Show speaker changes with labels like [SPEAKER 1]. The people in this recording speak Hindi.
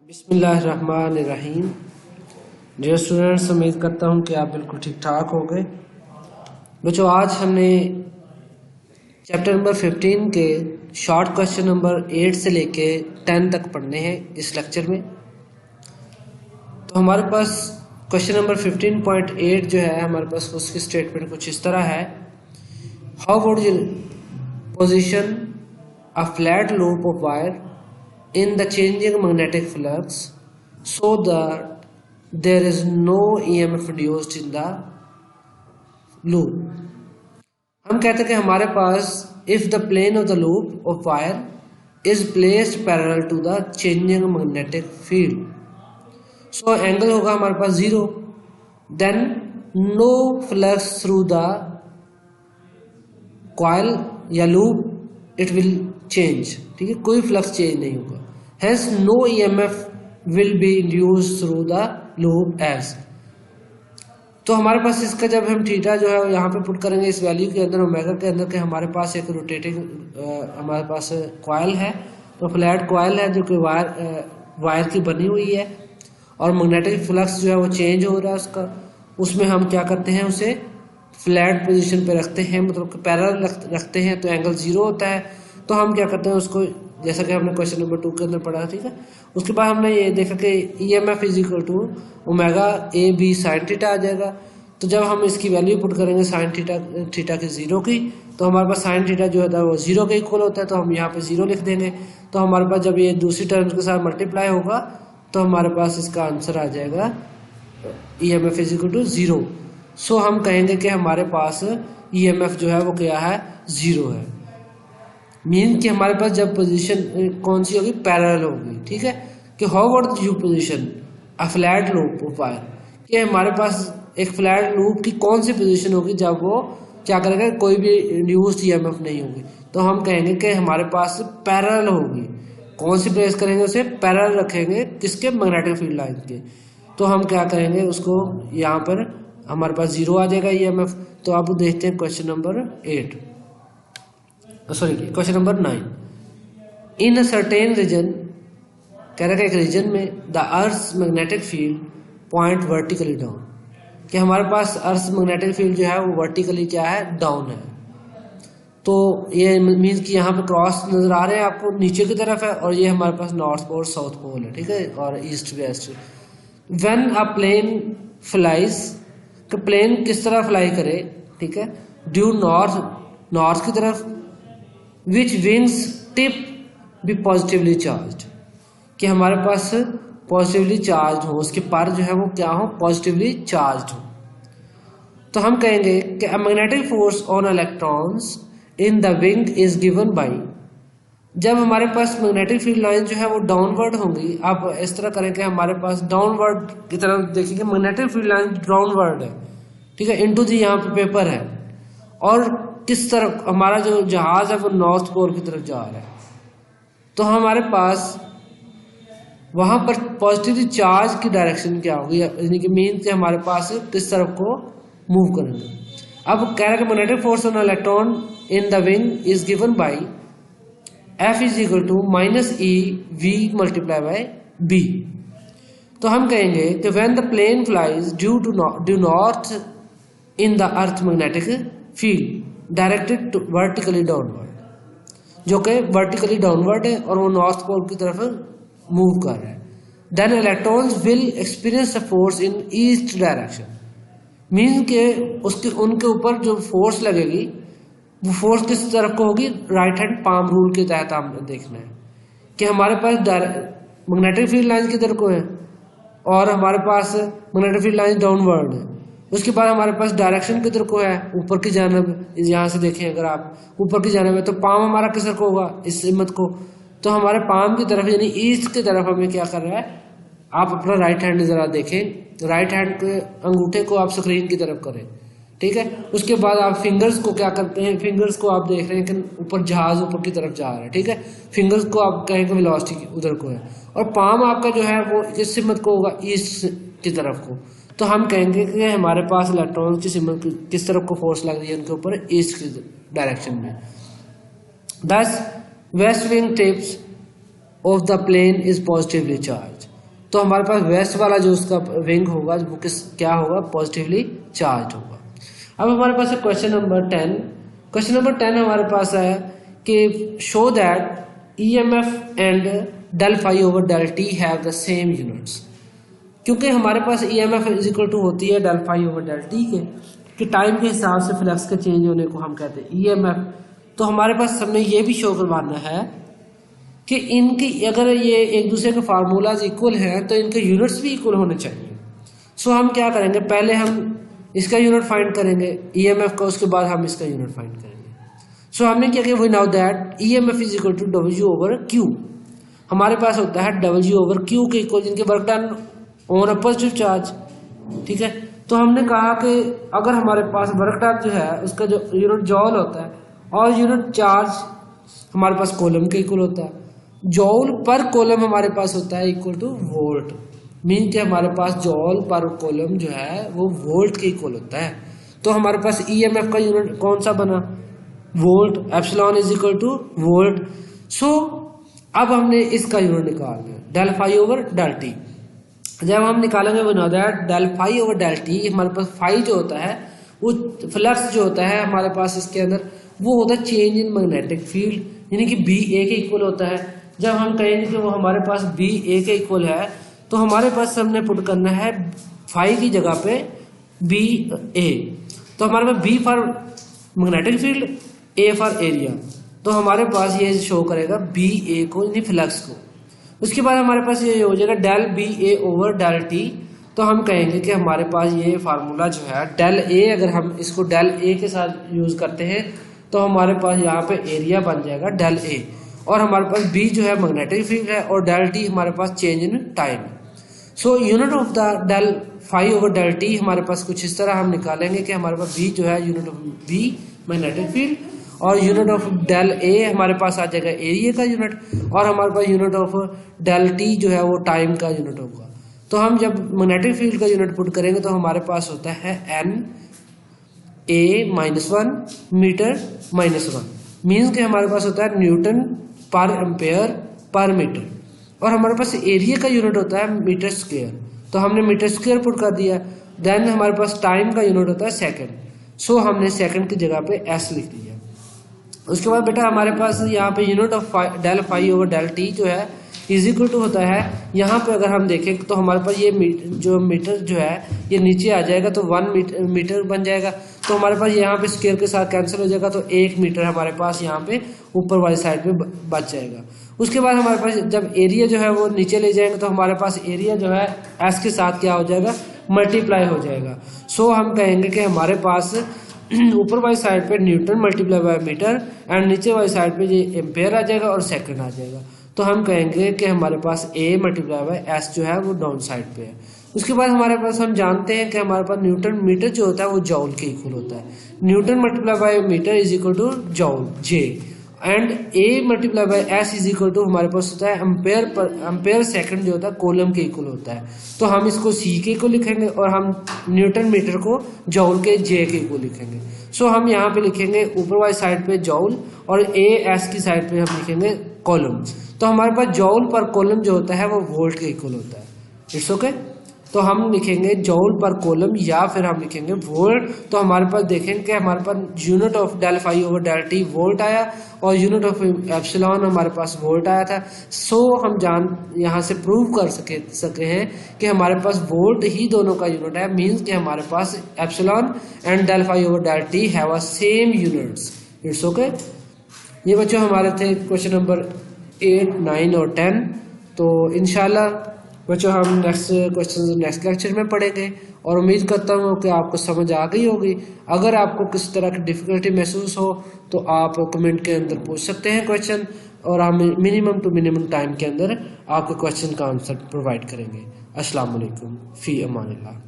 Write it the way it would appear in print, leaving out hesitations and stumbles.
[SPEAKER 1] बिस्मिल्लाहिर्रहमानिर्रहीम। डियर स्टूडेंट्स, उम्मीद करता हूँ कि आप बिल्कुल ठीक ठाक हो गए। बच्चों, आज हमने चैप्टर नंबर 15 के शॉर्ट क्वेश्चन नंबर 8 से लेके 10 तक पढ़ने हैं इस लेक्चर में। तो हमारे पास क्वेश्चन नंबर 15.8 जो है, हमारे पास उसकी स्टेटमेंट कुछ इस तरह है। How would you position a flat loop of wire in the changing magnetic flux so that there is no EMF induced in the loop। हम कहते हैं कि हमारे पास if the plane of the loop of wire is placed parallel to the changing magnetic field, so angle होगा हमारे पास 0, then no flux through the coil या loop it will change। ठीक है, कोई फ्लक्स चेंज नहीं होगा। Hence no EMF will be induced through the loop as। तो हमारे पास इसका जब हम थीटा जो है यहाँ पे पुट करेंगे इस वैल्यू के अंदर, ओमेगा के अंदर, के हमारे पास एक रोटेटिंग हमारे पास कॉइल है, तो फ्लैट कॉइल है जो कि वायर की बनी हुई है, और मैग्नेटिक फ्लक्स जो है वो चेंज हो रहा है उसका। उसमें हम क्या करते हैं, उसे फ्लैट पोजीशन पे रखते हैं, मतलब पैरेलल रखते हैं, तो एंगल 0 होता है। तो हम क्या करते हैं उसको, जैसा कि हमने क्वेश्चन नंबर 2 के अंदर पढ़ा, ठीक है। उसके बाद हमने ये देखा कि EMF is equal to omega A B sine theta आ जाएगा। तो जब हम इसकी वैल्यू पुट करेंगे साइन थीटा की 0 की, तो हमारे पास साइन थीटा जो है वो 0 के इक्वल होता है, तो हम यहाँ पे 0 लिख देंगे। तो हमारे पास जब ये दूसरी टर्म्स के साथ मल्टीप्लाई होगा तो हमारे पास इसका आंसर आ जाएगा EMF इज इक्वल टू 0। सो हम कहेंगे कि हमारे पास EMF जो है वो क्या है, 0 है। मीन कि हमारे पास जब पोजीशन कौन सी होगी, पैरेलल होगी। ठीक है, कि how would you position a flat loop of wire, कि हमारे पास एक फ्लैट लूप की कौन सी पोजीशन होगी जब वो क्या करेगा, कोई भी इंड्यूस्ड EMF नहीं होगी। तो हम कहेंगे कि हमारे पास पैरेलल होगी। कौन सी प्लेस करेंगे, उसे पैरेलल रखेंगे, किसके, मैग्नेटिक फील्ड लाइन के। तो हम क्या करेंगे उसको, यहाँ पर हमारे पास 0 आ जाएगा EMF। तो अब देखते हैं question number 9। In a certain region, कह रहा है एक रीजन में the earth magnetic field point vertically down, कि हमारे पास अर्थ मैग्नेटिक फील्ड जो है वो वर्टिकली क्या है, डाउन है। तो ये मीन्स कि यहाँ पे क्रॉस नजर आ रहे हैं आपको, नीचे की तरफ है, और ये हमारे पास नॉर्थ पोल साउथ पोल है, ठीक है, और east west. When a plane flies, कि प्लेन किस तरह फ्लाई करे, ठीक है, ड्यू नॉर्थ की तरफ, which wings tip be positively charge, कि हमारे पास पॉजिटिवली चार्ज हो, उसके पर जो है वो क्या हो, पॉजिटिवली चार्ज हो। तो हम कहेंगे कि a magnetic force on electrons in the wing is given by, जब हमारे पास मैग्नेटिक फील्ड लाइन जो है वो डाउनवर्ड होंगी। आप इस तरह करें कि हमारे पास डाउनवर्ड की तरफ देखिए, मैग्नेटिक फील्ड लाइन डाउनवर्ड है, ठीक है, इनटू दी यहाँ पे पेपर है, और किस तरफ हमारा जो जहाज है वो नॉर्थ पोल की तरफ जा रहा है। तो हमारे पास वहां पर पॉजिटिवली चार्ज की डायरेक्शन क्या होगी, यानी कि मीन कि हमारे पास किस तरफ को मूव करेंगे। अब कह रहा है कि magnetic force on electron in the wing is given by F is equal to -EV multiply by B। तो हम कहेंगे कि when the plane flies due north in the earth magnetic field directed vertically downward, जो कि वर्टिकली डाउनवर्ड है और वो नॉर्थ पोल की तरफ मूव कर रहा है, then electrons will experience a force in east direction. Mean के उसके उनके ऊपर जो फोर्स लगेगी वो फोर्स किस तरफ को होगी, राइट हैंड पाम रूल के तहत हमें देखना है कि हमारे पास मैग्नेटिक फील्ड लाइन किधर को है, और हमारे पास मैग्नेटिक फील्ड लाइन डाउनवर्ड है। उसके बाद हमारे पास डायरेक्शन किधर को है, ऊपर की जानब। यहाँ से देखें अगर आप ऊपर की जानब है, तो पाम हमारा किस तरफ को होगा, इस हिम्मत को। तो हमारे पाम की तरफ यानी ईस्ट की तरफ हमें क्या कर रहा है, आप अपना राइट हैंड जरा देखें, राइट हैंड के अंगूठे को आप स्क्रीन की तरफ करें, ठीक है। उसके बाद आप फिंगर्स को क्या करते हैं, फिंगर्स को आप देख रहे हैं कि ऊपर जहाज ऊपर की तरफ जा रहा है, ठीक है। फिंगर्स को आप कहेंगे वेलोसिटी उधर को है, और पाम आपका जो है वो किस सिमत को होगा, ईस्ट की तरफ को। तो हम कहेंगे कि हमारे पास इलेक्ट्रॉन की सिमत किस तरफ को फोर्स लग रही है उनके ऊपर, ईस्ट की डायरेक्शन में। Thus west wing tips of the plane is positively charge, तो हमारे पास वेस्ट वाला जो उसका विंग होगा वो क्या होगा, पॉजिटिवली चार्ज होगा। अब हमारे पास है क्वेश्चन नंबर 10। क्वेश्चन नंबर 10 हमारे पास है कि show that EMF and del phi over del T have the same units. क्योंकि हमारे पास ईएमएफ इज इक्वल टू होती है del phi over del T के टाइम के हिसाब से फ्लक्स के चेंज होने को हम कहते हैं ईएमएफ। तो हमारे पास हमने ये भी शो करवाना है कि इनकी अगर ये एक दूसरे के फार्मूलाज इक्वल हैं तो इनके यूनिट्स भी इक्वल होने चाहिए। सो हम क्या करेंगे, पहले हम इसका यूनिट फाइंड करेंगे ईएमएफ का, उसके बाद हम इसका यूनिट फाइंड करेंगे। सो हमने क्या किया, we know that EMF is equal to W over Q. हमारे पास होता है डब्ल्यू ओवर क्यू के इक्वल, जिनके work done on a positive charge. ठीक है, तो हमने कहा कि अगर हमारे पास वर्क डन जो है उसका जो यूनिट जॉल होता है और यूनिट चार्ज हमारे पास कॉलम के इक्वल होता है, जॉल पर कॉलम हमारे पास होता है इक्वल टू वोल्ट। मीन कि हमारे पास जॉल पर कॉलम जो है वो वोल्ट के इक्वल होता है। तो हमारे पास ईएमएफ का यूनिट कौन सा बना, volt. Epsilon is equal to volt. So अब हमने इसका यूनिट निकालना है, del phi over del t. जब हम निकालेंगे वो know that del phi over del t, हमारे पास फाई जो होता है वो फ्लक्स जो होता है हमारे पास इसके अंदर वो होता है चेंज इन मैग्नेटिक फील्ड, यानी कि बी ए के इक्वल होता है। जब हम कहेंगे कि वो हमारे पास बी ए के इक्वल है तो हमारे पास हमने पुट करना है फाई की जगह पे बी ए। तो हमारे पास B for magnetic field, A for area. तो हमारे पास ये शो करेगा बी ए को, यानी फ्लक्स को। उसके बाद हमारे पास ये हो जाएगा डेल बी ए ओवर डेल टी। तो हम कहेंगे कि हमारे पास ये फार्मूला जो है डेल ए, अगर हम इसको डेल ए के साथ यूज करते हैं तो हमारे पास यहाँ पे एरिया बन जाएगा डेल ए, और हमारे पास बी जो है मैग्नेटिक फील्ड है और डेल टी हमारे पास change in time. So unit of the del phi over del t हमारे पास कुछ इस तरह हम निकालेंगे कि हमारे पास बी जो है unit of B magnetic field, और यूनिट ऑफ डेल ए हमारे पास आ जाएगा एरिया का यूनिट, और हमारे पास यूनिट ऑफ डेल टी जो है वो टाइम का यूनिट होगा। तो हम जब मैग्नेटिक फील्ड का यूनिट पुट करेंगे तो हमारे पास होता है एन ए -1 मीटर -1, मीन्स कि हमारे पास होता है Newton per ampere per metre, और हमारे पास एरिया का यूनिट होता है मीटर स्क्वायर। तो हमने मीटर स्क्वायर पुट कर दिया। देन हमारे पास टाइम का यूनिट होता है सेकंड। सो हमने सेकंड की जगह पे एस लिख दिया। उसके बाद बेटा हमारे पास यहाँ पे unit of del phi over del T जो है इज इक्वल टू होता है, यहाँ पे अगर हम देखें तो हमारे पास ये जो मीटर जो है ये नीचे आ जाएगा तो 1 मीटर बन जाएगा। तो हमारे पास यहाँ पे स्क्वायर के साथ कैंसिल हो जाएगा, तो 1 मीटर हमारे पास यहाँ पे ऊपर वाली साइड पे बच जाएगा। उसके बाद हमारे पास जब एरिया जो है वो नीचे ले जाएंगे तो हमारे पास एरिया जो है एस के साथ क्या हो जाएगा, मल्टीप्लाई हो जाएगा। सो हम कहेंगे कि हमारे पास ऊपर वाली साइड पे newton multiply by meter and नीचे वाली साइड पे ये एम्पेयर आ जाएगा और सेकंड आ जाएगा। तो हम कहेंगे कि हमारे पास ए मल्टीप्लाई बाय एस जो है वो डाउन साइड पे है। उसके बाद हमारे पास हम जानते हैं कि हमारे पास न्यूटन मीटर जो होता है वो जॉल के इक्वल होता है। Newton multiply by meter is equal to joule J, and A multiply by S is equal to हमारे पास होता है एम्पेयर सेकंड जो होता है कॉलम के इक्वल होता है। तो हम इसको सी के इक्वल लिखेंगे और हम न्यूटन मीटर को जॉल के जे के इक्वल लिखेंगे। सो हम यहाँ पे लिखेंगे ऊपर वाली साइड पे जॉल और ए एस की साइड पे हम लिखेंगे कॉलम। तो हमारे पास जॉल पर कॉलम जो होता है वो वोल्ट के इक्वल होता है। It's okay. तो हम लिखेंगे जॉल पर कॉलम या फिर हम लिखेंगे वोल्ट। तो हमारे पास देखेंगे कि हमारे पास unit of del phi over del t volt आया और यूनिट ऑफ एप्सिलॉन हमारे पास वोल्ट आया था। सो हम यहाँ से प्रूव कर सके हैं कि हमारे पास वोल्ट ही दोनों का यूनिट है, मीन्स कि हमारे पास epsilon and del phi over del T have a same units. It's okay. ये बच्चों हमारे थे क्वेश्चन नंबर 8, 9 और 10। तो इंशाल्लाह बच्चों हम नेक्स्ट क्वेश्चन नेक्स्ट लेक्चर में पढ़ेंगे और उम्मीद करता हूँ कि आपको समझ आ गई होगी। अगर आपको किसी तरह की डिफिकल्टी महसूस हो तो आप कमेंट के अंदर पूछ सकते हैं क्वेश्चन, और हम मिनिमम टू मिनिमम टाइम के अंदर आपके क्वेश्चन का आंसर प्रोवाइड करेंगे। अस्सलाम वालेकुम, फी अमानिल्लाह।